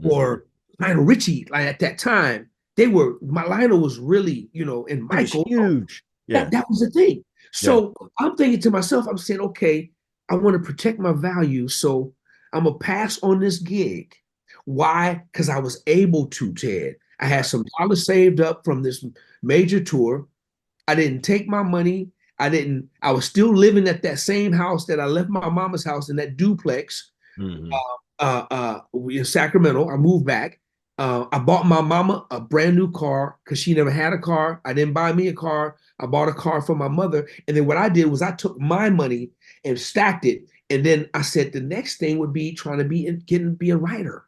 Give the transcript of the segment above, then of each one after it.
or Lionel Richie. Like at that time, my Lionel was really, and He was Michael. huge. Yeah. That was the thing. Yeah. So I'm thinking to myself, I'm saying, okay, I want to protect my value, so I'm gonna pass on this gig. Why? Because I was able to, Ted. I had Right. some dollars saved up from this major tour. I didn't take my money. I was still living at that same house that I left my mama's house in that duplex Hmm. in Sacramento. I moved back. I bought my mama a brand new car because she never had a car. I didn't buy me a car. I bought a car for my mother. And then what I did was I took my money and stacked it. And then I said the next thing would be trying to be a writer,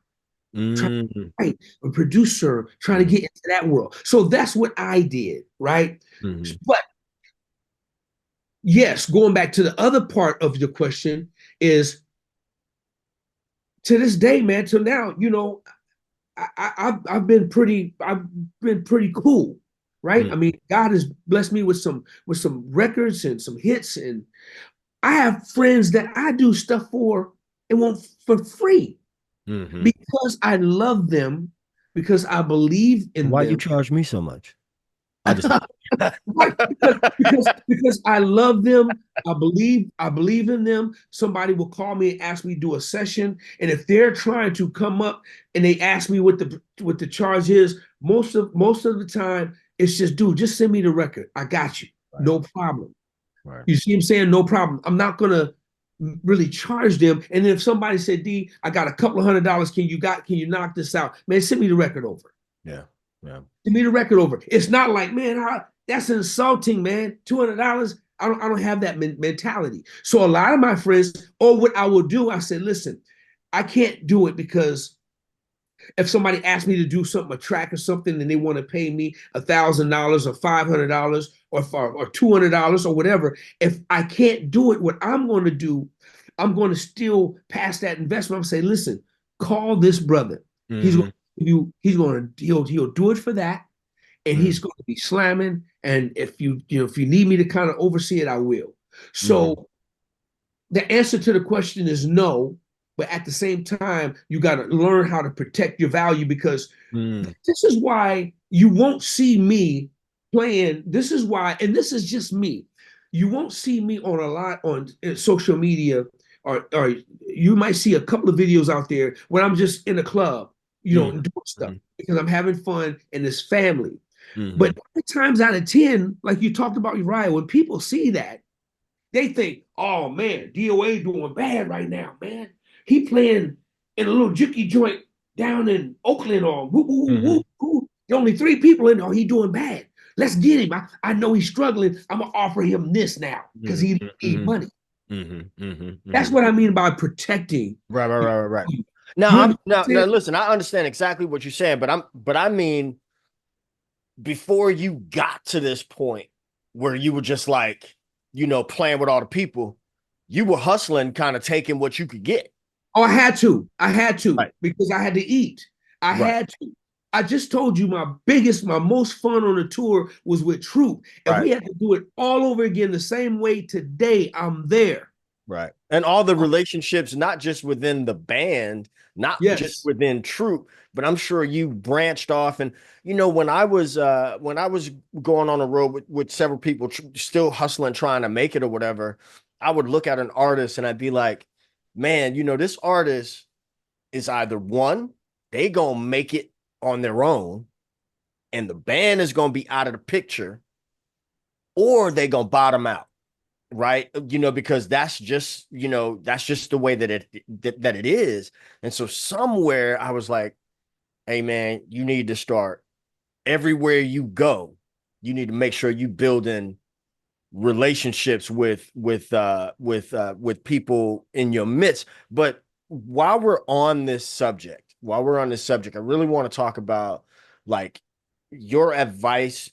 trying to Hmm. write, a producer, trying to Hmm. get into that world. So that's what I did, right? Hmm. But yes, going back to the other part of your question is to this day, man, till now, I've been pretty cool, right? I Hmm. mean, God has blessed me with some records and some hits, and I have friends that I do stuff for and want for free Hmm. because I love them, because I believe in Why you them. charge me so much? I just. Right, because I love them. I believe in them. Somebody will call me and ask me to do a session, and if they're trying to come up and they ask me what the charge is, most of the time it's just, dude, just send me the record. I got you, Right. no problem. Right. You see what I'm saying? No problem. I'm not gonna really charge them. And if somebody said, D, I got a couple of $100, can you knock this out? Man, send me the record over. Yeah. Yeah. Send me the record over. It's not like, man, that's insulting, man. $200. I don't have that mentality. So a lot of my friends, or what I will do, I said, listen, I can't do it because if somebody asks me to do something, a track or something, and they want to pay me $1,000 or $500 or $200 or whatever, if I can't do it, what I'm going to do, I'm going to still pass that investment. I'm say, listen, call this brother. He's going Hmm. he'll do it for that, and he's going to be slamming. And if you need me to kind of oversee it, I will. Hmm. So the answer to the question is no, but at the same time, you got to learn how to protect your value, because Hmm. this is why you won't see me playing. This is why, and this is just me. You won't see me on a lot on social media, or you might see a couple of videos out there when I'm just in a club, Hmm. and doing stuff Hmm. because I'm having fun and it's family. Hmm. But 9 times out of 10, like you talked about Uriah, when people see that, they think, oh man, DOA doing bad right now, man. He playing in a little jukey joint down in Oakland, or woo, woo, Hmm. woo, woo. Only 3 people in there. He doing bad. Let's get him. I know he's struggling. I'm gonna offer him this now because Hmm. he need Hmm. money. Hmm. Hmm. That's Hmm. what I mean by protecting. Right, right, right, right, right. You Now you I'm now understand? listen, I understand exactly what you're saying, but I mean before you got to this point where you were just like, playing with all the people, you were hustling, kind of taking what you could get. Oh, I had to. I had to Right. because I had to eat. I Right. had to. I just told you my most fun on the tour was with Troop. If Right. we had to do it all over again the same way today, I'm there. Right. And all the relationships, not just within the band, not just Yes. within Troop, but I'm sure you branched off. And when I was going on the road with several people still hustling, trying to make it or whatever, I would look at an artist and I'd be like, man, this artist is either one, they gonna make it on their own, and the band is gonna be out of the picture, or they gonna bottom out, right? Because that's just the way that it is. And so somewhere I was like, hey man, you need to start everywhere you go. You need to make sure you build in relationships with people in your midst. But while we're on this subject, I really want to talk about like your advice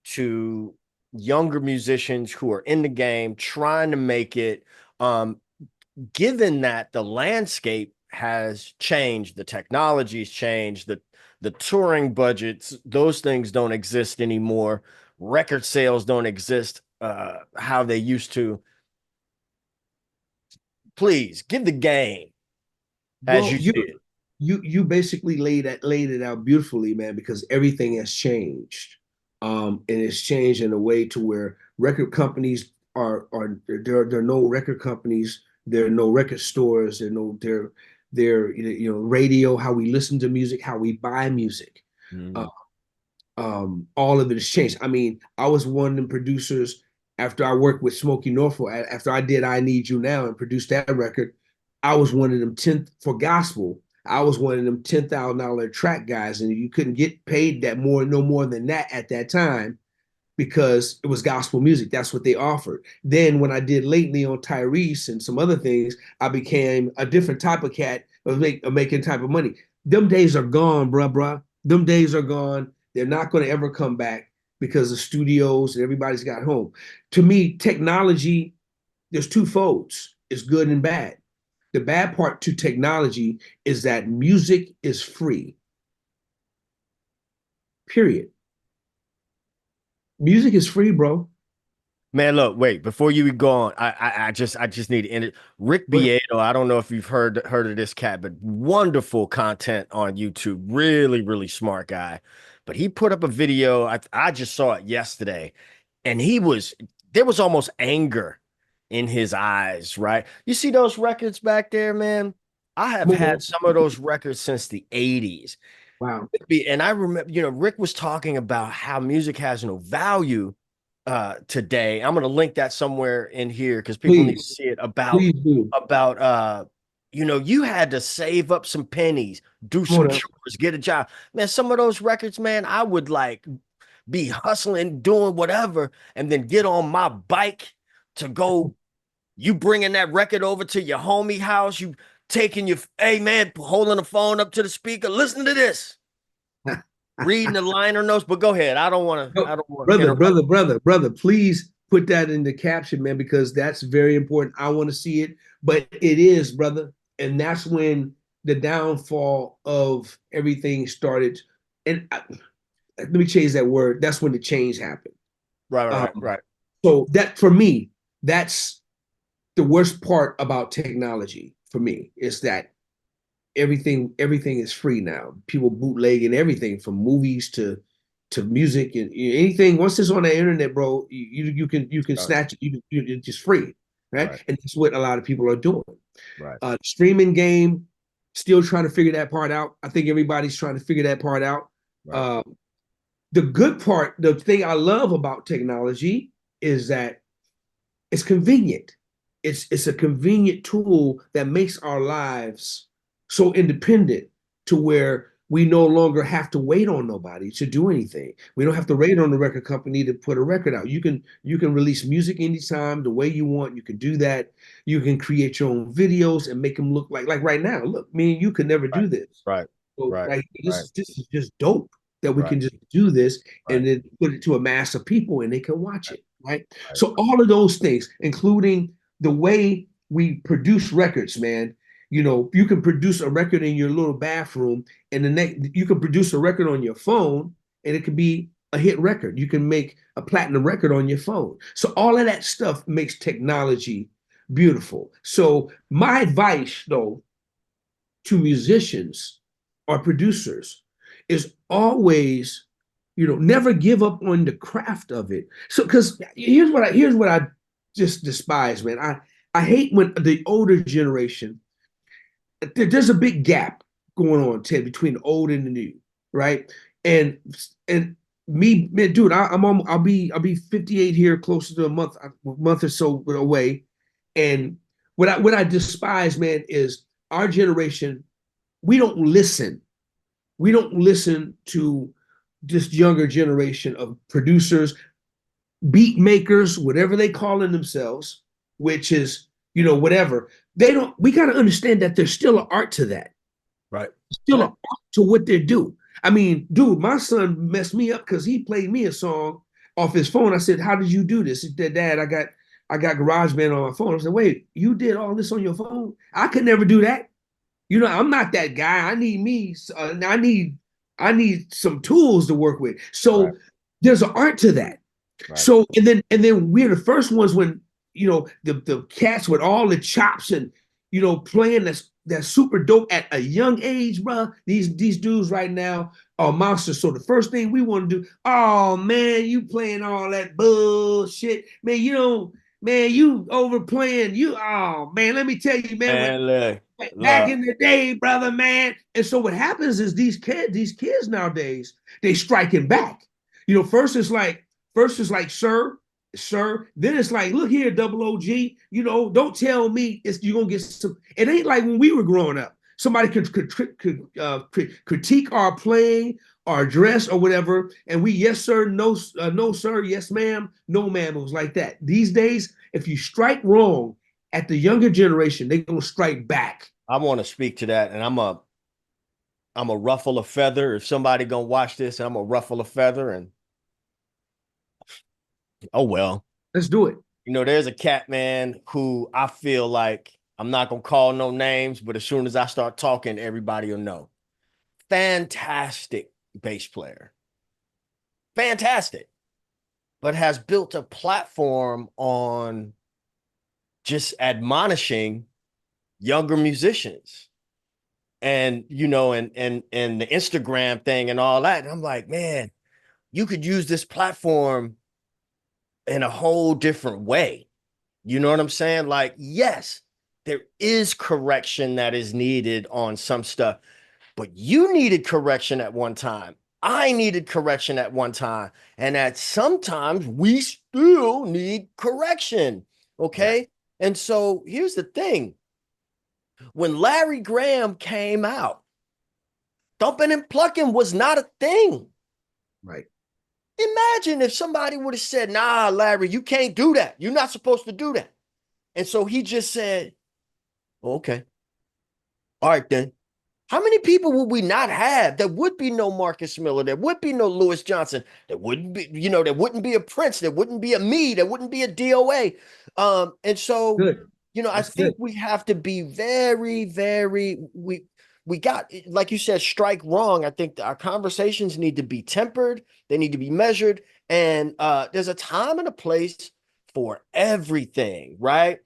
to younger musicians who are in the game trying to make it, um, given that the landscape has changed, the technology's changed, the touring budgets, those things don't exist anymore. Record sales don't exist how they used to. Please give the game as Well, you see it. you basically laid it out beautifully, man, because everything has changed. And it's changed in a way to where record companies are there are no record companies, there are no record stores, there radio, how we listen to music, how we buy music. Uh, Mm. all of it has changed. I mean, I was one of them producers after I worked with Smokey Norfolk, after I did I Need You Now and produced that record. I was one of them 10th for gospel. I was one of them $10,000 track guys, and you couldn't get paid that more, no more than that at that time because it was gospel music. That's what they offered. Then when I did lately on Tyrese and some other things, I became a different type of cat of making type of money. Them days are gone, bruh. Them days are gone. They're not going to ever come back because the studios and everybody's got home. To me, technology, there's two folds. It's good and bad. The bad part to technology is that music is free. Period. Music is free, bro. Man, look, wait, before you go on, I just need to end it. Rick Go ahead. Beato, I don't know if you've heard of this cat, but wonderful content on YouTube. Really, really smart guy. But he put up a video. I just saw it yesterday, and there was almost anger in his eyes, right? You see those records back there, man? I have Come on. had some of those records since the 80s. Wow. And I remember, Rick was talking about how music has no value today. I'm going to link that somewhere in here because people need to Please, see it about please do. about you had to save up some pennies, do Come some on now. chores, get a job. Man, some of those records, man, I would like be hustling, doing whatever, and then get on my bike to go. You bringing that record over to your homie house, you taking your, hey man, holding the phone up to the speaker, listen to this, reading the liner notes. But go ahead. No, I don't want to brother, interrupt. brother, please put that in the caption, man, because that's very important. I want to see it, but it is, brother. And that's when the downfall of everything started. And let me change that word. That's when the change happened. Right, right, right, Um, right. so that for me, that's the worst part about technology for me is that everything is free now. People bootlegging everything from movies to music and anything. Once it's on the internet, bro, you can Right, snatch it. It's just free, right? right, And that's what a lot of people are doing. right, Streaming game, still trying to figure that part out. I think everybody's trying to figure that part out. right. Uh, the good part, the thing I love about technology is that it's convenient. It's a convenient tool that makes our lives so independent to where we no longer have to wait on nobody to do anything. We don't have to wait on the record company to put a record out. You can release music anytime the way you want. You can do that. You can create your own videos and make them look like right now. Look, me and you could never Right, do this. right, So right, like right, this is just dope that we right, can just do this right, and then put it to a mass of people and they can watch it, right? right, So all of those things, including the way we produce records, man. You can produce a record in your little bathroom, and the next you can produce a record on your phone, and it could be a hit record. You can make a platinum record on your phone. So all of that stuff makes technology beautiful. So my advice, though, to musicians or producers is always, never give up on the craft of it. So, because here's what I just despise, man. I hate when the older generation. There's a big gap going on, Ted, between the old and the new, right? And me, man, dude, I'll be 58 here, closer to a month or so away, and what I despise, man, is our generation. We don't listen. We don't listen to this younger generation of producers, beat makers, whatever they call in themselves, which is, whatever. They don't, we got to understand that there's still an art to that. right. Still an Yeah. art to what they do. I mean, dude, my son messed me up because he played me a song off his phone. I said, "How did you do this?" He said, "Dad, I got GarageBand on my phone." I said, "Wait, you did all this on your phone? I could never do that. I'm not that guy. I need me. I need some tools to work with." Right, So there's an art to that. right, So and then we're the first ones when the cats with all the chops and playing that's super dope at a young age, bro. These dudes right now are monsters. So the first thing we want to do, oh man, you playing all that bullshit, man. You don't, man. You overplaying. You, oh man. Let me tell you, man. And look, Back look, in the day, brother, man. And so what happens is these kids nowadays, they striking back. First it's like, sir. Then it's like, look here, double OG. Don't tell me you're gonna get some. It ain't like when we were growing up. Somebody could critique our playing, our dress, or whatever, and we yes sir, no sir, yes ma'am, no ma'am. It was like that. These days, if you strike wrong at the younger generation, they're gonna strike back. I want to speak to that, and I'm a ruffle a feather. If somebody gonna watch this, I'm a ruffle a feather, and oh well. Let's do it. There's a cat man who I feel like I'm not gonna call no names, but as soon as I start talking, everybody will know. Fantastic bass player, fantastic, but has built a platform on just admonishing younger musicians, and and the Instagram thing and all that. And I'm like, man, you could use this platform in a whole different way. You know what I'm saying? Like, yes, there is correction that is needed on some stuff, but you needed correction at one time. I needed correction at one time. And that sometimes we still need correction. Okay. Right. And so here's the thing. When Larry Graham came out, thumping and plucking was not a thing. Right. Imagine if somebody would have said, nah, Larry, you can't do that. You're not supposed to do that. And so he just said, okay. All right, then. How many people would we not have? There would be no Marcus Miller. There would be no Lewis Johnson. There wouldn't be, there wouldn't be a Prince. There wouldn't be a me. There wouldn't be a DOA. And so, Good. I That's good. think we have to be very, very, we got, like you said, strike wrong. I think our conversations need to be tempered. They need to be measured. And there's a time and a place for everything, right?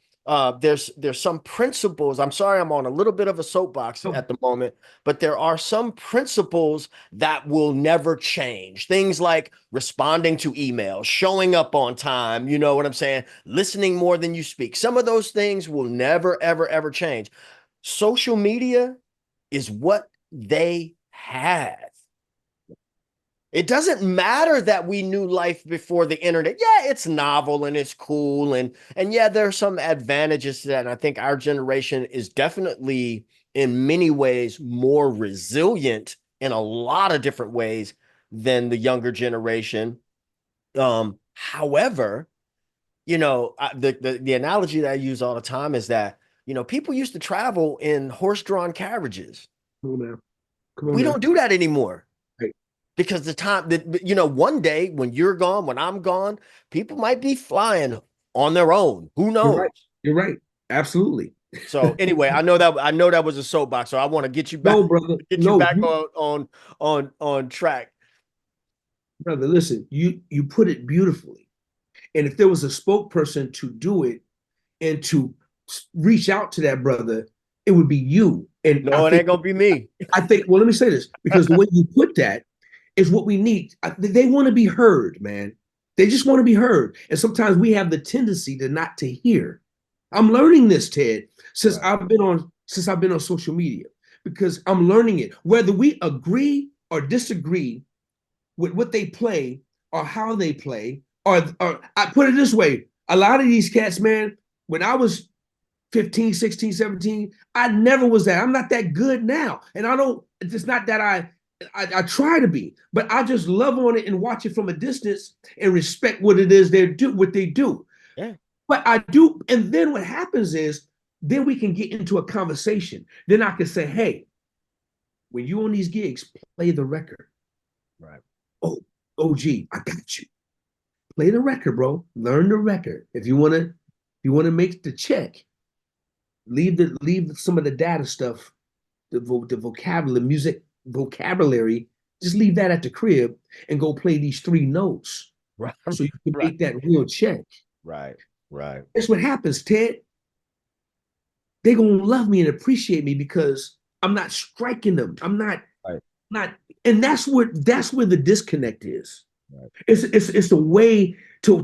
There's some principles. I'm sorry, I'm on a little bit of a soapbox Oh, at the moment, but there are some principles that will never change. Things like responding to emails, showing up on time, you know what I'm saying? Listening more than you speak. Some of those things will never, ever, ever change. Social media is what they have. It doesn't matter that we knew life before the internet. Yeah, it's novel and it's cool. And yeah, there are some advantages to that. And I think our generation is definitely in many ways more resilient in a lot of different ways than the younger generation. However, the analogy that I use all the time is that, people used to travel in horse-drawn carriages. come on now. Come on We now. don't do that anymore. Right. Because the time that, one day when you're gone, when I'm gone, people might be flying on their own. Who You're knows? right. You're right. Absolutely. So anyway, I know that was a soapbox. So I want to get you back, No, brother. get you No, back on track. brother. Listen, you put it beautifully. And if there was a spokesperson to do it and to reach out to that brother, it would be you. And No, it ain't gonna be me. well, let me say this because the way you put that is what we need. They want to be heard, man. They just want to be heard. And sometimes we have the tendency to not to hear. I'm learning this, Ted, since Right. I've been on social media because I'm learning it. Whether we agree or disagree with what they play or how they play, or I put it this way, a lot of these cats, man, when I was 15, 16, 17, I never was that. I'm not that good now. And I don't, it's not that I try to be, but I just love on it and watch it from a distance and respect what it is what they do. Yeah. But I do, and then what happens is then we can get into a conversation. Then I can say, hey, when you on these gigs, play the record. Right. Oh, OG, I got you. Play the record, bro. Learn the record. If you wanna make the check, leave some of the data stuff, the vocabulary, music vocabulary. Just leave that at the crib and go play these three notes, Right. so you can Right. make that real check. Right. Right. That's what happens, Ted. they're gonna love me and appreciate me because I'm not striking them. I'm not Right. not, and that's where the disconnect is. Right. It's a way to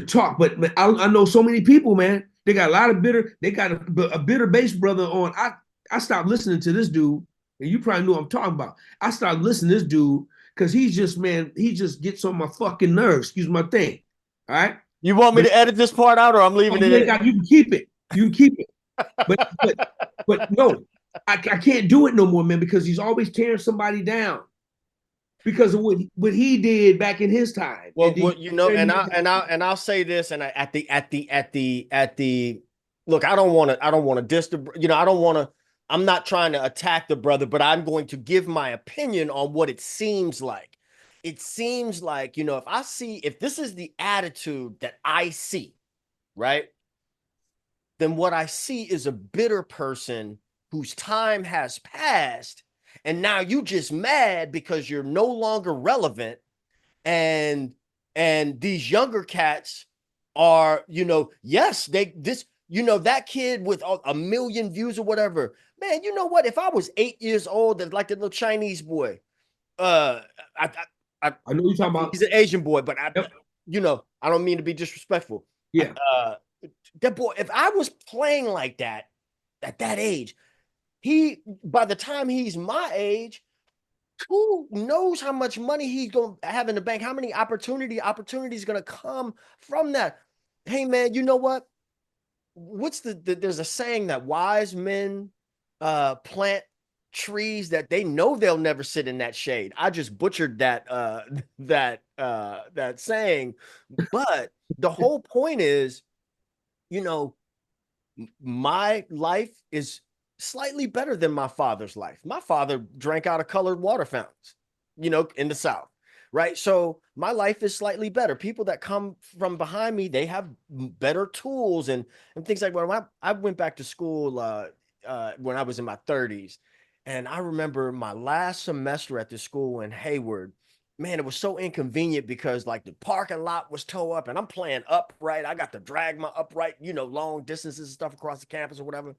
talk. But I know so many people, man. They got a lot of bitter. They got a bitter bass brother on. I stopped listening to this dude, and you probably know what I'm talking about. I stopped listening to this dude because he's just, man, he just gets on my fucking nerves. Excuse my thing. All right. You want me But to edit this part out, or I'm oh, leaving it you in? got, you can keep it. You can keep it. But but but no, I can't do it no more, man, because he's always tearing somebody down because of what he did back in his time. And Well, you know, then I'll say this, and at the look, I don't want to diss the, I don't want to. I'm not trying to attack the brother, but I'm going to give my opinion on what it seems like. It seems like, if this is the attitude that I see, right, then what I see is a bitter person whose time has passed, and now you just mad because you're no longer relevant, and these younger cats are, yes, that kid with a million views or whatever, man, you know what, if I was 8 years old and like the little Chinese boy, uh I, I know you're talking he's about. an Asian boy, but Yep. I don't mean to be disrespectful. Yeah. uh that boy, if I was playing like that at that age, by the time he's my age, who knows how much money he's going to have in the bank, how many opportunities going to come from that. Hey man, you know what, there's a saying that wise men plant trees that they know they'll never sit in that shade. I just butchered that saying, but the whole point is, you know my life is slightly better than my father's life. My father drank out of colored water fountains, in the South, right? So my life is slightly better. People that come from behind me, they have better tools and things like that. When I went back to school when I was in my 30s, and I remember my last semester at the school in Hayward. Man, it was so inconvenient because like the parking lot was towed up and I'm playing upright. I got to drag my upright, long distances and stuff across the campus or whatever.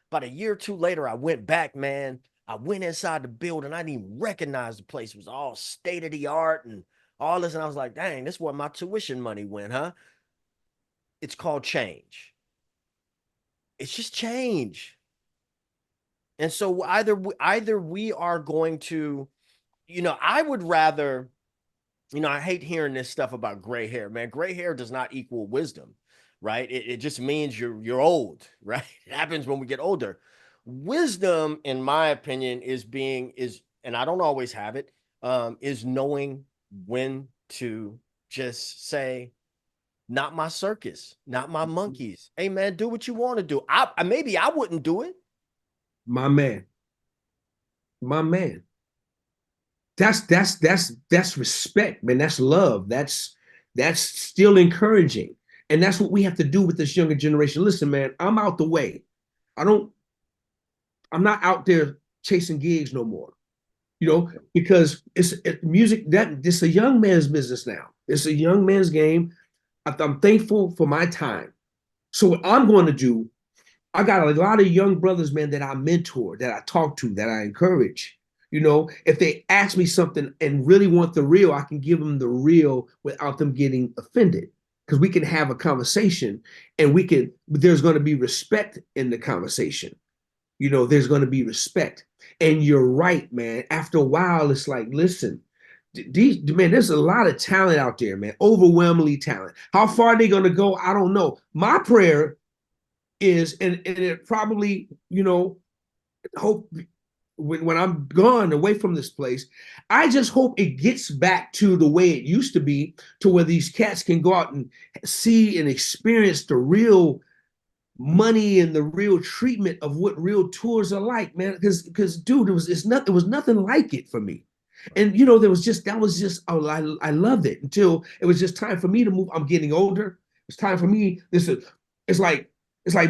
About a year or two later, I went back, man. I went inside the building. I didn't even recognize the place. It was all state of the art and all this. And I was like, dang, this is where my tuition money went, huh? It's called change. It's just change. And so either we are going to, I would rather, I hate hearing this stuff about gray hair, man. Gray hair does not equal wisdom, right? It just means you're old, right? It happens when we get older. Wisdom, in my opinion, and I don't always have it, is knowing when to just say, not my circus, not my monkeys. Hey man, do what you want to do. Maybe I wouldn't do it. My man. My man. That's respect, man. That's love. That's still encouraging. And that's what we have to do with this younger generation. Listen, man, I'm out the way. I don't, I'm not out there chasing gigs no more, because music, that it's a young man's business now. It's a young man's game. I'm thankful for my time. So what I'm going to do, I got a lot of young brothers, man, that I mentor, that I talk to, that I encourage. If they ask me something and really want the real, I can give them the real without them getting offended. Because we can have a conversation and there's going to be respect in the conversation. There's going to be respect. And you're right, man. After a while, it's like, listen, man, there's a lot of talent out there, man. Overwhelmingly talent. How far they're going to go, I don't know. My prayer is, and it probably, hope when I'm gone away from this place, I just hope it gets back to the way it used to be, to where these cats can go out and see and experience the real money and the real treatment of what real tours are like, man. Because dude, it was nothing like it for me. And there was just that was just oh, I loved it until it was just time for me to move. I'm getting older. It's time for me. It's like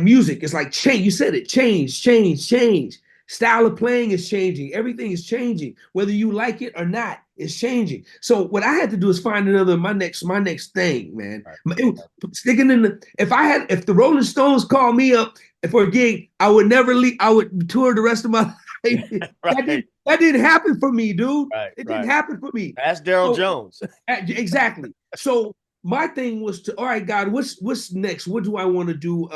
music. It's like change. You said it. Change, change, change. Style of playing is changing. Everything is changing. Whether you like it or not, it's changing. So what I had to do is find another my next thing, man. Right. Sticking in the if the Rolling Stones called me up for a gig, I would never leave. I would tour the rest of my life. Right. That didn't happen for me, dude. Right. It didn't Right. happen for me. That's Daryl So Jones. exactly. So my thing was to, all right, God, what's next? What do I want to do?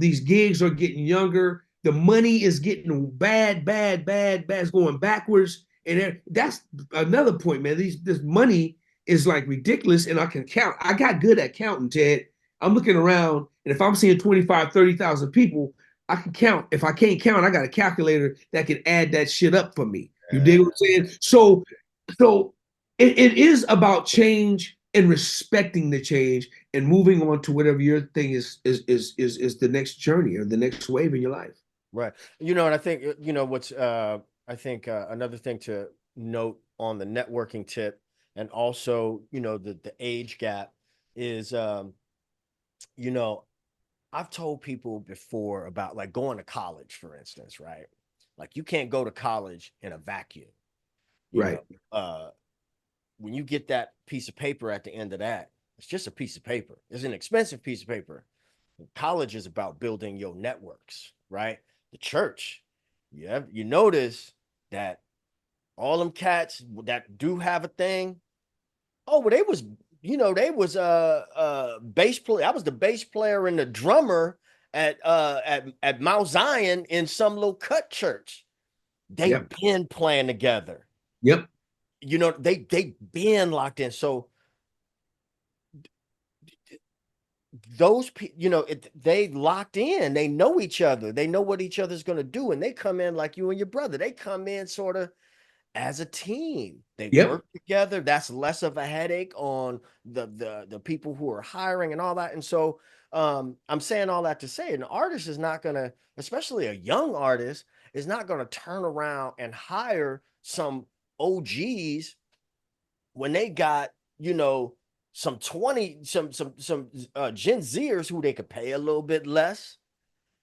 These gigs are getting younger. The money is getting bad. It's going backwards. And that's another point, man. This money is like ridiculous, and I can count. I got good at counting, Ted. I'm looking around, and if I'm seeing 25, 30,000 people, I can count. If I can't count, I got a calculator that can add that shit up for me. You dig what I'm saying? So it is about change and respecting the change and moving on to whatever your thing is the next journey or the next wave in your life. Right. And I think, what's, I think another thing to note on the networking tip and also, the age gap is, you know, I've told people before about like going to college, for instance, right? Like you can't go to college in a vacuum, you Right. know, uh, when you get that piece of paper at the end of that, it's just a piece of paper. It's an expensive piece of paper. College is about building your networks, right? The church, you notice that all them cats that do have a thing, oh, well, they was bass player. I was the bass player and the drummer at Mount Zion in some little cut church. They Yep. been playing together. Yep. They been locked in. So those people, they locked in. They know each other. They know what each other's going to do, and they come in like you and your brother. They come in sort of as a team. They Yep. work together. That's less of a headache on the people who are hiring and all that. And so I'm saying all that to say an artist is not going to, especially a young artist, is not going to turn around and hire some OGs when they got, some Gen Zers who they could pay a little bit less.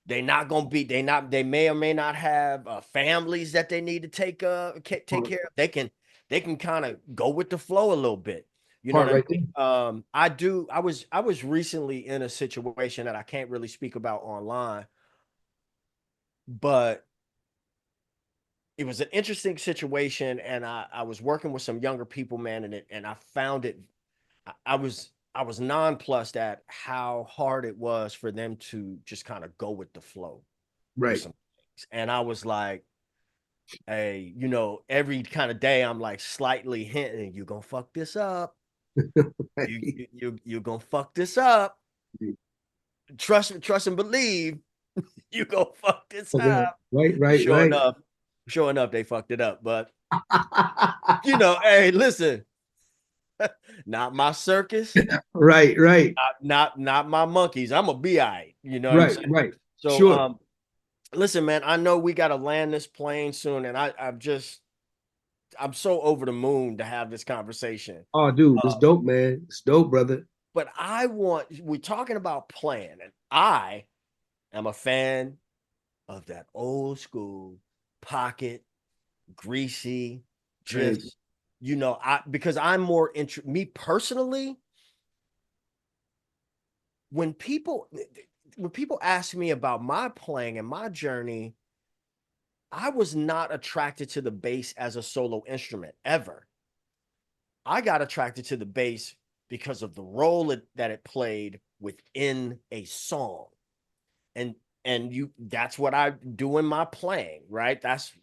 They may or may not have families that they need to take care of. They can kind of go with the flow a little bit. You know Part what I right there. mean? I was recently in a situation that I can't really speak about online, but it was an interesting situation, and I was working with some younger people, man, and I found it. I was nonplussed at how hard it was for them to just kind of go with the flow with Right. some things. And I was like, hey, every kind of day I'm like slightly hinting, you're gonna fuck this up. You're gonna fuck this up. Trust and believe you gonna fuck this Okay. up. Sure Right. enough, they fucked it up. But hey, listen, not my circus, Right. not my monkeys. I'm gonna be all right. You know what I'm saying? Right. So Sure. listen, man, I know we gotta land this plane soon, and I'm so over the moon to have this conversation. Oh, dude, it's Uh, dope, man. It's dope, brother. but we're talking about playing, and I am a fan of that old school pocket, greasy, Right. just, because I'm more me personally, when people ask me about my playing and my journey, I was not attracted to the bass as a solo instrument ever. I got attracted to the bass because of the role that it played within a song. And that's what I do in my playing, right? That's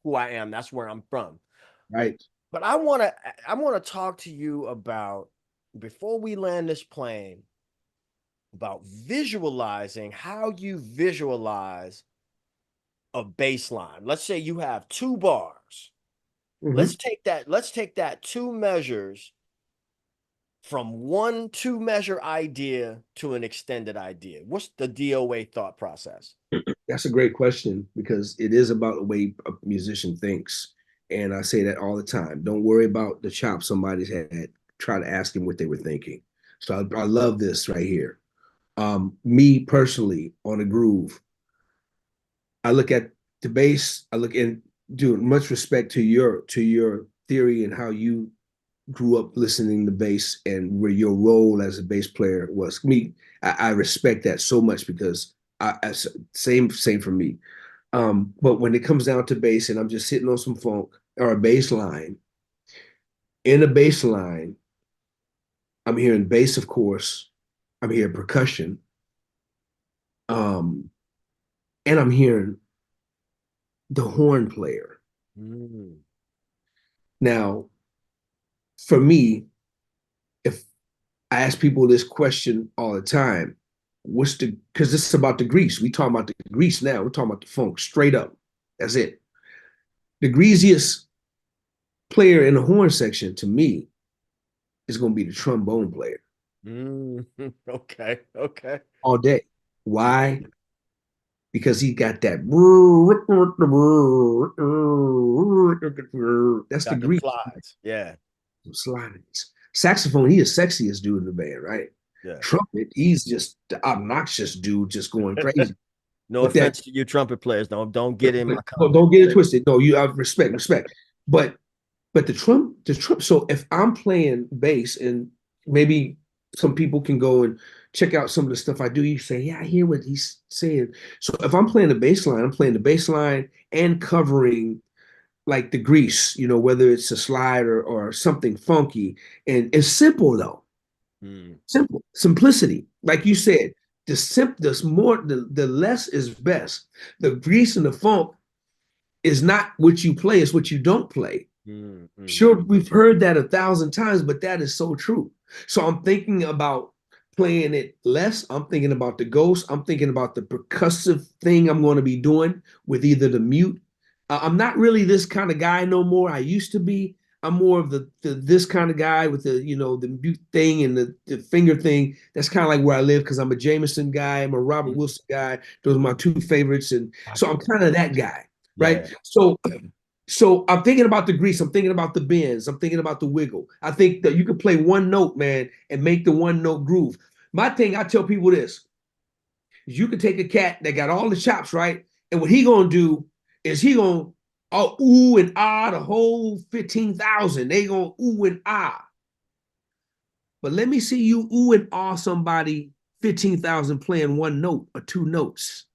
who I am. That's where I'm from. Right. But I want to talk to you about, before we land this plane, about visualizing how you visualize a bass line. Let's say you have two bars. Mm-hmm. Let's take that two measures from one two measure idea to an extended idea. What's the DOA thought process? That's a great question because it is about the way a musician thinks. And I say that all the time. Don't worry about the chop somebody's had. Try to ask them what they were thinking. So I love this right here. Me personally, on a groove, I look at the bass, I look in, dude, much respect to your theory and how you grew up listening to bass and where your role as a bass player was. Me, I respect that so much because same for me. But when it comes down to bass and I'm just sitting on some funk or a bass line, in a bass line, I'm hearing bass, of course. I'm hearing percussion. Um, and I'm hearing the horn player. Mm. Now, for me, if I ask people this question all the time, what's the, because this is about the grease. We talking about the grease now. We're talking about the funk straight up. That's it. The greasiest player in the horn section to me is going to be the trombone player Mm. Okay. Okay. all day. Why? Because he got that. That's the Got them grease. slides. Yeah. Slides. Saxophone, he is sexiest dude in the band, right? Yeah. Trumpet, he's just the obnoxious dude, just going crazy. No But that offense to you trumpet players. Don't get in my don't comment. get it twisted. No, you have respect. But the trump. So if I'm playing bass, and maybe some people can go and check out some of the stuff I do, you say, yeah, I hear what he's saying. So if I'm playing the bass line, I'm playing the bass line and covering like the grease, whether it's a slide or something funky. And it's simple though. Mm. Simple. Simplicity. Like you said, the less is best. The grease and the funk is not what you play, it's what you don't play. Mm. Mm. Sure, we've heard that 1,000 times, but that is so true. So I'm thinking about playing it less. I'm thinking about the ghost. I'm thinking about the percussive thing I'm going to be doing with either the mute. I'm not really this kind of guy no more. I used to be. I'm more of the this kind of guy with the mute thing and the finger thing. That's kind of like where I live because I'm a Jameson guy. I'm a Robert Mm. Wilson guy. Those are my two favorites, and so I'm kind of that guy, Yeah. right? So I'm thinking about the grease. I'm thinking about the bends. I'm thinking about the wiggle. I think that you can play one note, man, and make the one note groove. My thing, I tell people this: is you can take a cat that got all the chops right, and what he gonna do is he gonna ooh and ah the whole 15,000. They gonna ooh and ah. But let me see you ooh and ah somebody 15,000 playing one note or two notes.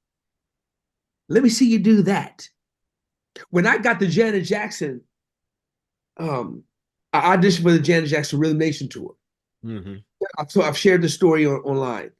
Let me see you do that. When I got the Janet Jackson I auditioned for the Janet Jackson Rhythm Nation tour. Mm-hmm. So I've shared the story online,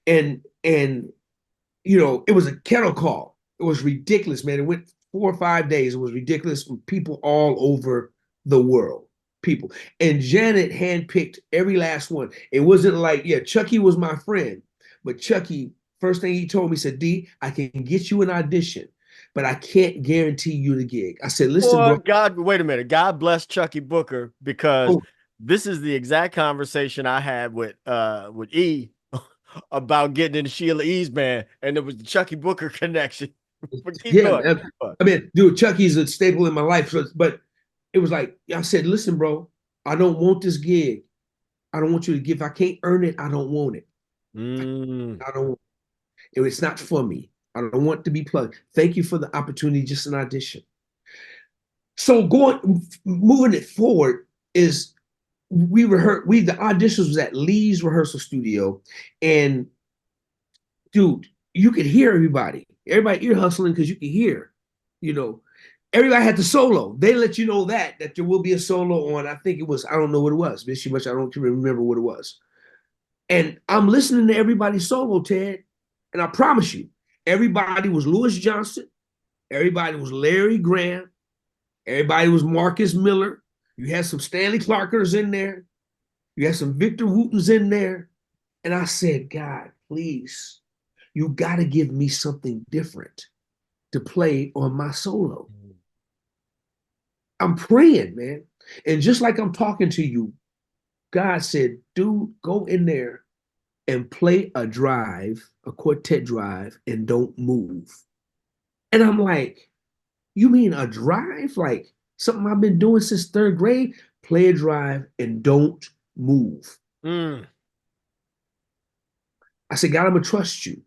and it was a kettle call. It was ridiculous, man. It went 4 or 5 days. It was ridiculous from people all over the world. People and Janet handpicked every last one. It wasn't like, yeah, Chucky was my friend, but Chucky, first thing he told me, said, D, I can get you an audition, but I can't guarantee you the gig. I said, listen, Boy, bro. God, wait a minute. God bless Chucky Booker because Oh, this is the exact conversation I had with E about getting into Sheila E's band, and it was the Chucky Booker connection. But keep yeah, going. man. I mean, dude, Chucky's a staple in my life. But it was like I said, listen, bro, I don't want this gig. I don't want you to give. If I can't earn it, I don't want it. Mm. I don't. It's not for me. I don't want to be plugged. Thank you for the opportunity, just an audition. So moving it forward is the auditions was at Lee's rehearsal studio, and dude, you could hear everybody. Everybody ear hustling because you could hear, you know, everybody had the solo. They let you know that there will be a solo on. I think it was, I don't know what it was. Bitch, much I don't remember what it was. And I'm listening to everybody's solo, Ted. And I promise you, everybody was Lewis Johnson, everybody was Larry Graham, everybody was Marcus Miller. You had some Stanley Clarkers in there, you had some Victor Wootens in there. And I said, God, please, you got to give me something different to play on my solo. I'm praying, man. And just like I'm talking to you, God said, dude, go in there and play a drive, a quartet drive, and don't move. And I'm like, you mean a drive? Like something I've been doing since third grade? Play a drive and don't move. Mm. I said, God, I'm going to trust you.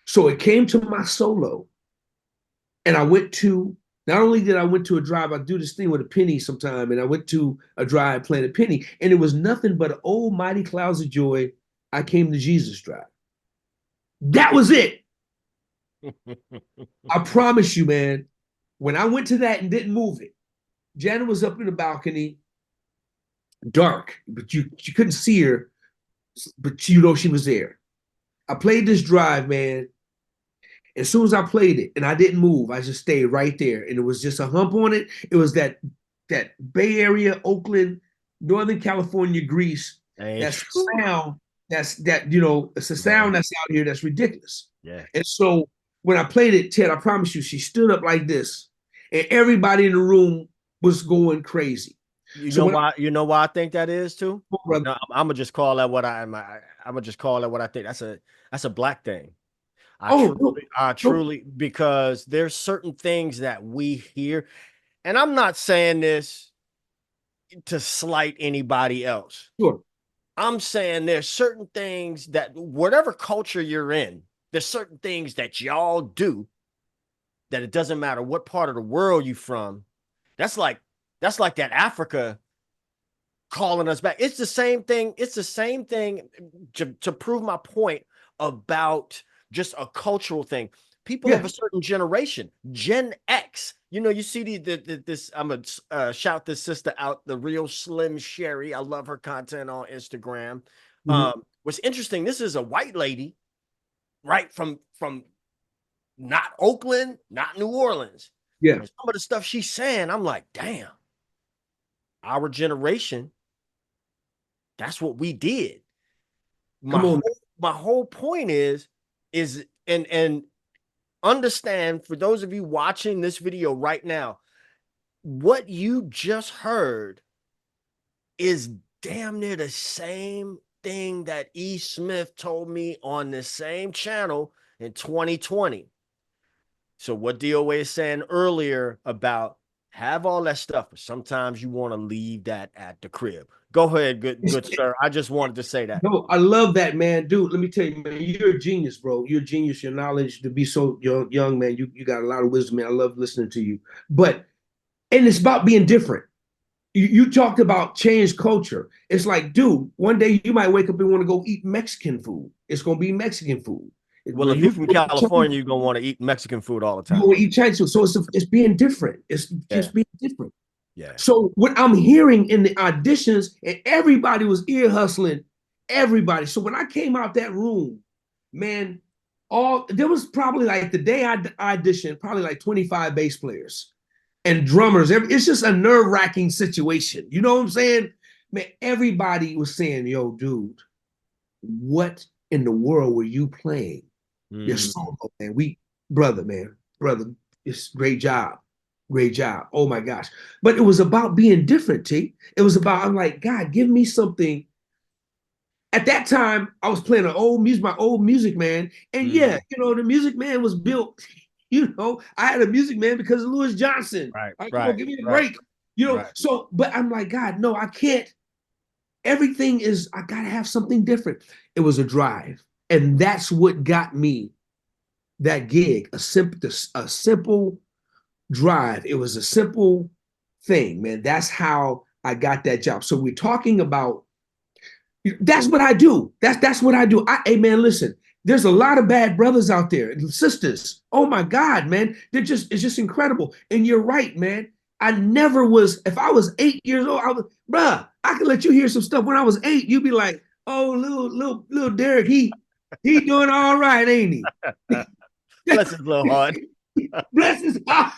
So it came to my solo. And I went to, not only did I went to a drive, I do this thing with a penny sometime, and I went to a drive playing a penny, and it was nothing but "Oh Mighty Clouds of Joy, I Came to Jesus" drive. That was it. I promise you, man. When I went to that and didn't move it, Janet was up in the balcony, dark, but you couldn't see her, but you know she was there. I played this drive, man. As soon as I played it and I didn't move, I just stayed right there. And it was just a hump on it. It was that Bay Area, Oakland, Northern California grease. That's a sound it's a sound that's out here that's ridiculous. Yeah. And so when I played it, Ted, I promise you, she stood up like this, and everybody in the room was going crazy. You know why? You know why I think that is too. No, I'm gonna just call that what I'm gonna just call that what I think. That's a black thing. I truly, because there's certain things that we hear, and I'm not saying this to slight anybody else. Sure. I'm saying there's certain things that whatever culture you're in, there's certain things that y'all do that it doesn't matter what part of the world you're from. That's like that Africa calling us back. It's the same thing. It's the same thing to prove my point about just a cultural thing. People of a certain generation, Gen X, you see this, I'm going to shout this sister out, the real Slim Sherry. I love her content on Instagram. What's interesting, this is a white lady, right? From not Oakland, not New Orleans. Yeah. And some of the stuff she's saying, I'm like, damn, our generation, that's what we did. My whole point is and understand, for those of you watching this video right now, what you just heard is damn near the same thing that E. Smith told me on the same channel in 2020. So what DOA is saying earlier about have all that stuff, but sometimes you want to leave that at the crib. Go ahead, good sir. I just wanted to say that. No, I love that, man. Dude, let me tell you, man, you're a genius, bro. You're a genius. Your knowledge to be so young, man. You got a lot of wisdom, man. I love listening to you. And it's about being different. You talked about change culture. It's like, dude, one day you might wake up and want to go eat Mexican food. It's going to be Mexican food. Well, if you're from California, you're going to want to eat Mexican food all the time. You want to eat Chinese food. So it's being different. It's just being different. Yeah. So what I'm hearing in the auditions, and everybody was ear hustling, everybody. So when I came out that room, man, there was probably like the day I auditioned, probably like 25 bass players and drummers. It's just a nerve-wracking situation. You know what I'm saying? Man, everybody was saying, yo, dude, what in the world were you playing? Your solo, man. Brother, it's great job. Great job. Oh my gosh. But it was about being different, T. It was about, I'm like, God, give me something. At that time, I was playing my old music man. And the Music Man was built, I had a Music Man because of Louis Johnson. Right. Give me a break. So, but I'm like, God, no, I can't. Everything is, I gotta have something different. It was a drive. And that's what got me that gig, a simple drive. It was a simple thing, man. That's how I got that job. So we're talking about, that's what I do. That's what I do. Hey, man, listen, there's a lot of bad brothers out there and sisters. Oh my God, man. It's just incredible. And you're right, man. I never was, if I was 8 years old, I could let you hear some stuff when I was 8. You'd be like, oh, little Derek, he doing all right, ain't he? Bless his little heart. Bless his heart.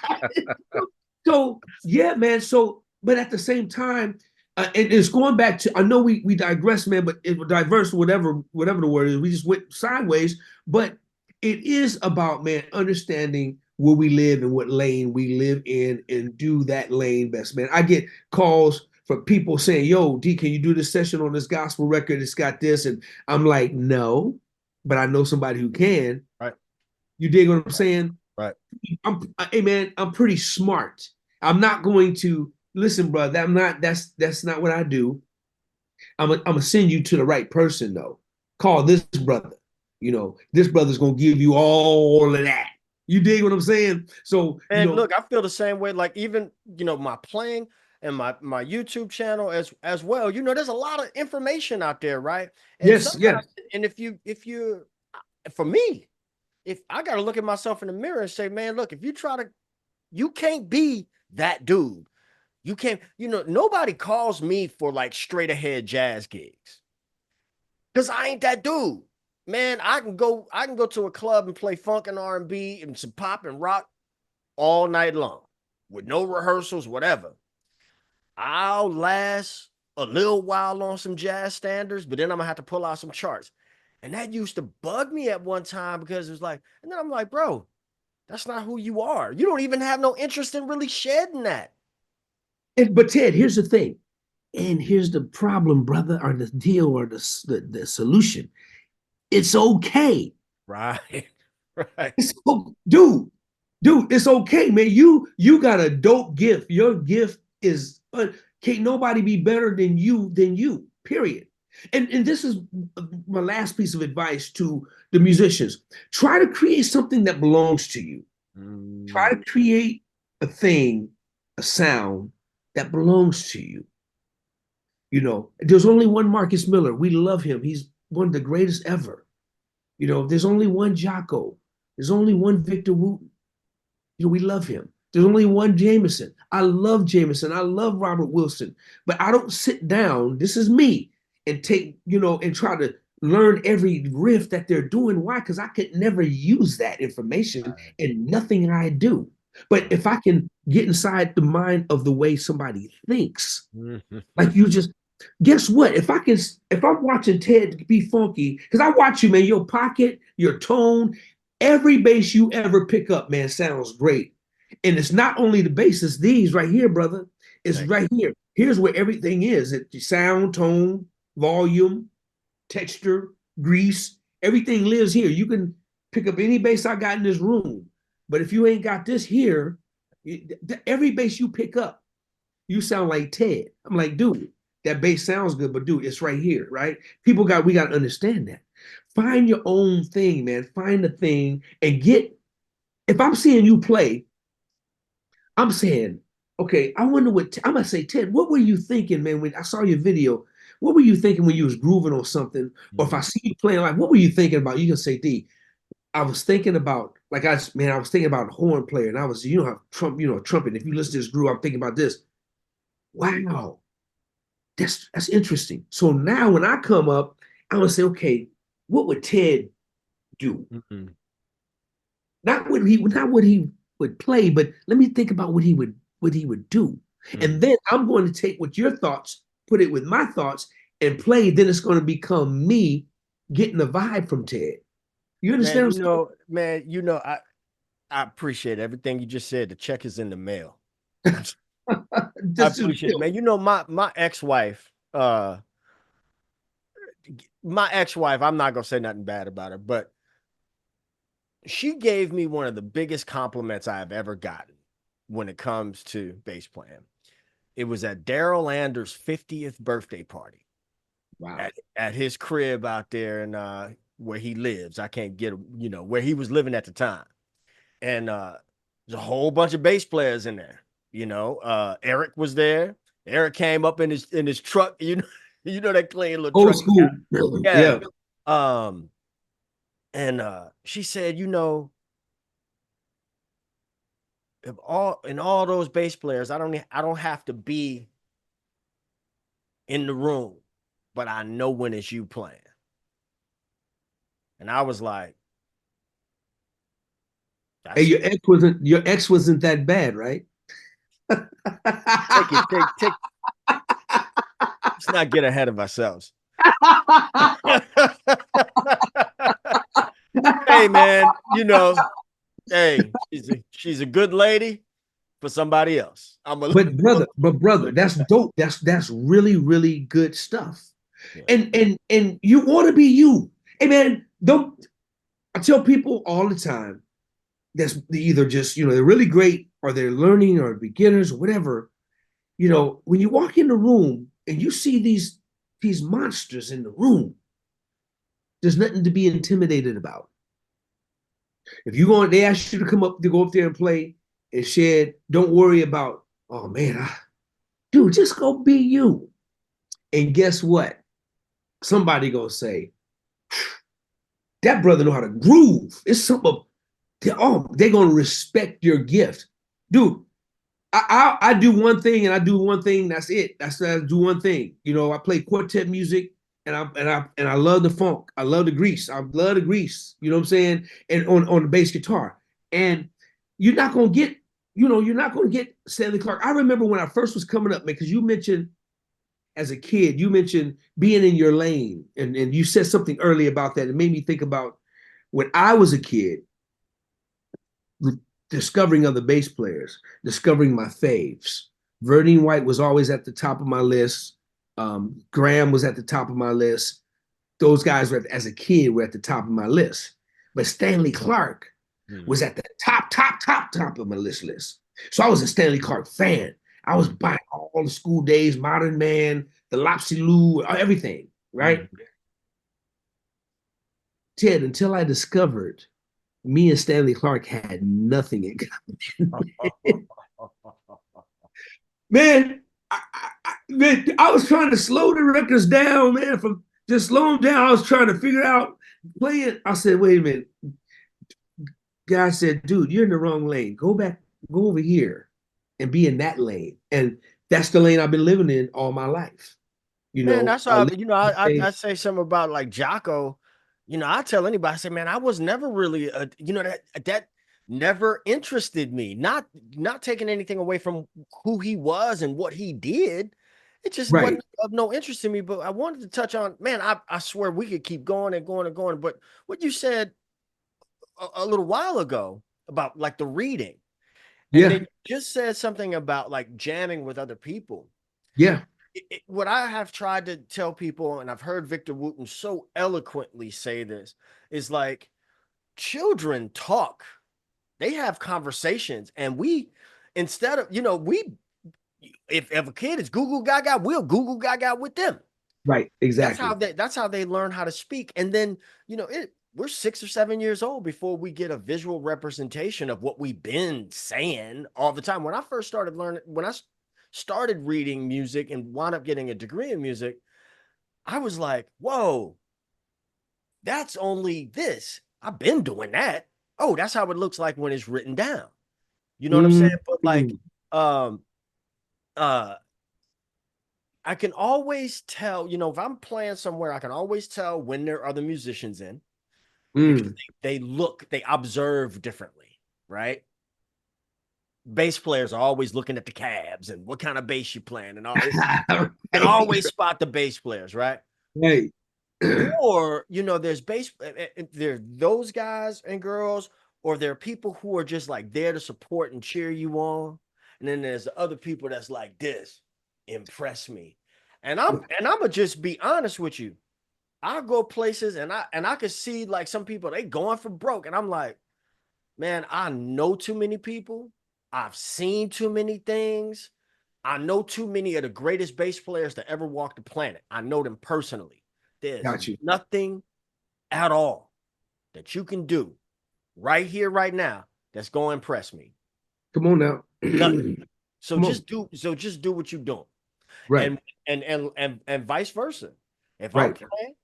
So, yeah, man. So, but at the same time, and it's going back to, I know we digress, man, but it diverse, whatever the word is, we just went sideways. But it is about, man, understanding where we live and what lane we live in and do that lane best, man. I get calls from people saying, yo, D, can you do this session on this gospel record? It's got this. And I'm like, no, but I know somebody who can. Right. You dig what I'm saying? Right. Hey, man, I'm pretty smart. I'm not going to, listen, bro, that's not what I do. I'm gonna send you to the right person, though. Call this brother. This brother's going to give you all of that. You dig what I'm saying? So, And look, I feel the same way. Like even, my playing and my YouTube channel as well. There's a lot of information out there, right? And yes, sometimes, yes. and if you for me, if I got to look at myself in the mirror and say, man, look, if you try to, you can't be that dude. You can't, nobody calls me for like straight ahead jazz gigs because I ain't that dude. Man, I can go to a club and play funk and R&B and some pop and rock all night long with no rehearsals, whatever. I'll last a little while on some jazz standards, but then I'm gonna have to pull out some charts. And that used to bug me at one time because it was like, and then I'm like, bro, that's not who you are. You don't even have no interest in really shedding that. But Ted, here's the thing, and here's the problem, brother, or the deal, or the solution. It's okay. Right. Right. Dude, it's okay, man. You got a dope gift. Your gift is can't nobody be better than you. Period. And this is my last piece of advice to the musicians. Try to create something that belongs to you. Try to create a thing, a sound that belongs to you. There's only one Marcus Miller. We love him. He's one of the greatest ever. There's only one Jocko. There's only one Victor Wooten. We love him. There's only one Jameson. I love Jameson. I love Robert Wilson. But I don't sit down, this is me, and and try to learn every riff that they're doing. Why? Because I could never use that information in nothing I do. But if I can get inside the mind of the way somebody thinks, like you just guess what? If I'm watching Ted be funky, because I watch you, man, your pocket, your tone, every bass you ever pick up, man, sounds great. And it's not only the bass, it's these right here, brother. It's right here. Here's where everything is. It's sound, tone, volume, texture, grease, everything lives here. You can pick up any bass I got in this room. But if you ain't got this here, every bass you pick up, you sound like Ted. I'm like, dude, that bass sounds good, but dude, it's right here, right? We got to understand that. Find your own thing, man. Find the thing and if I'm seeing you play, I'm saying, okay, I wonder I'm going to say, Ted, what were you thinking, man, when I saw your video? What were you thinking when you was grooving on something? Or if I see you playing, like, what were you thinking about? You can say, D, I was thinking about, I was thinking about a horn player, and I was, how trumpet. If you listen to this groove, I'm thinking about this. Wow, that's interesting. So now when I come up, I'm gonna say, okay, what would Ted do? Not what he would play, but let me think about what he would do. And then I'm going to take what your thoughts, put it with my thoughts, and play. Then it's going to become me getting the vibe from Ted. You understand? I appreciate everything you just said. The check is in the mail. I This is appreciate it, real. man. My ex-wife, I'm not gonna say nothing bad about her, but she gave me one of the biggest compliments I've ever gotten when it comes to bass playing. It was at Daryl Anders' 50th birthday party. Wow. At his crib out there in where he lives. I can't get where he was living at the time. And there's a whole bunch of bass players in there. Eric was there. Eric came up in his truck, that clean little Old truck. school. Yeah. Yeah. And she said, if all those bass players, I don't have to be in the room, but I know when it's you playing. And I was like, Hey, your ex wasn't that bad, right? take it, take. Let's not get ahead of ourselves. Hey, man, hey, she's a good lady for somebody else. But brother, that's dope. That's really, really good stuff. Yeah. And you want to be you. Hey man, don't I tell people all the time that's either just, they're really great or they're learning or beginners or whatever. When you walk in the room and you see these monsters in the room, there's nothing to be intimidated about. If you going, they ask you to come up to go up there and play and shed. Don't worry about, oh man, dude, just go be you. And guess what? Somebody gonna say that brother know how to groove. It's something. Oh, they're gonna respect your gift, dude. I do one thing and I do one thing. That's it. I do one thing. You know, I play quartet music and I love the funk. I love the grease. I love the grease. You know what I'm saying? And on the bass guitar. And you're not gonna get, you're not gonna get Stanley Clark. I remember when I first was coming up, man, because you mentioned as a kid, you mentioned being in your lane, and you said something early about that. It made me think about when I was a kid, discovering other bass players, discovering my faves. Verdine White was always at the top of my list. Graham was at the top of my list. Those guys were, as a kid, were at the top of my list. But Stanley Clark was at the top of my list. So I was a Stanley Clark fan. I was buying all the School Days, Modern Man, the Lopsy Lou, everything, right? Ted, until I discovered me and Stanley Clark had nothing in common. Man, I was trying to slow the records down, man, from just slow them down. I was trying to figure out playing. I said, wait a minute. Guy said, dude, you're in the wrong lane. Go back, go over here and be in that lane. And that's the lane I've been living in all my life. Man, that's how I I say something about like Jocko. I tell anybody, I say, man, I was never really that never interested me. Not taking anything away from who he was and what he did. It just right. wasn't of no interest in me. But I wanted to touch on, man, I swear we could keep going and going and going. But what you said a little while ago about like the reading, and Yeah. then you just said something about like jamming with other people. Yeah. What I have tried to tell people, and I've heard Victor Wooten so eloquently say this, is like children talk, they have conversations, and we, instead of, if a kid is Google Gaga, we'll Google Gaga with them. Right. Exactly. That's how they learn how to speak. And then, we're 6 or 7 years old before we get a visual representation of what we've been saying all the time. When I first started learning, when I started reading music and wound up getting a degree in music, I was like, whoa, that's only this. I've been doing that. Oh, that's how it looks like when it's written down. You know what I'm saying? But like, um, uh, I can always tell, if I'm playing somewhere, I can always tell when there are other musicians in because they observe differently, right? Bass players are always looking at the cabs and what kind of bass you playing and all. And always spot the bass players, right? Right. Or there's there's those guys and girls, or there are people who are just like there to support and cheer you on, and then there's the other people that's like this, impress me, and I'm gonna just be honest with you. I go places and I could see like some people they going for broke, and I'm like, man, I know too many people, I've seen too many things, I know too many of the greatest bass players to ever walk the planet. I know them personally. There's Got you. nothing at all that you can do right here, right now, that's going to impress me. Come on now. Nothing. So Come on. just do what you're doing. Right. And vice versa. If I'm Right. playing,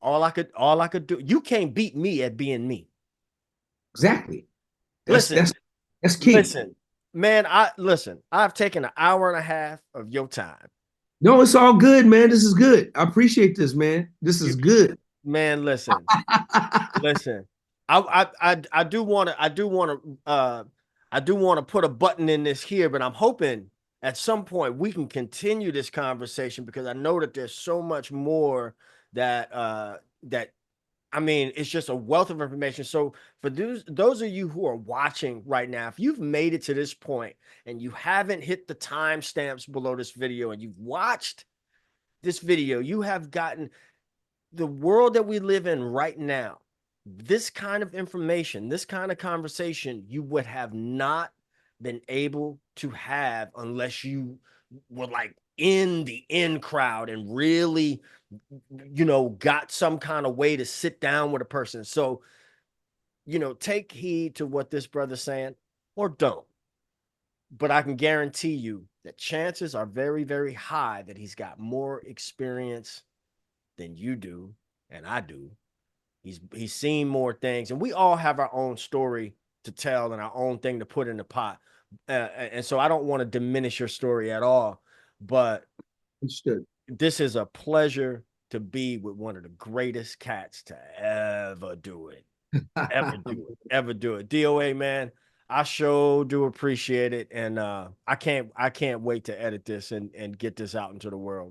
all I could do, you can't beat me at being me. Exactly. That's Listen, that's that's key. listen, man, I've taken an hour and a half of your time. No, it's all good, man. This is good. I appreciate this, man. This is You, good. man, listen. I do want to I do want to put a button in this here, but I'm hoping at some point we can continue this conversation because I know that there's so much more that I mean, it's just a wealth of information. So for those of you who are watching right now, if you've made it to this point and you haven't hit the timestamps below this video and you've watched this video, you have gotten the world that we live in right now. This kind of information, this kind of conversation, you would have not been able to have unless you were like in the in crowd and really, got some kind of way to sit down with a person. So take heed to what this brother's saying or don't. But I can guarantee you that chances are very, very high that he's got more experience than you do and I do. He's seen more things, and we all have our own story to tell and our own thing to put in the pot. And so I don't want to diminish your story at all, but Understood. this is a pleasure to be with one of the greatest cats to ever do it. Ever do it. Ever do it. DOA, man. I sure do appreciate it. And I can't wait to edit this and get this out into the world.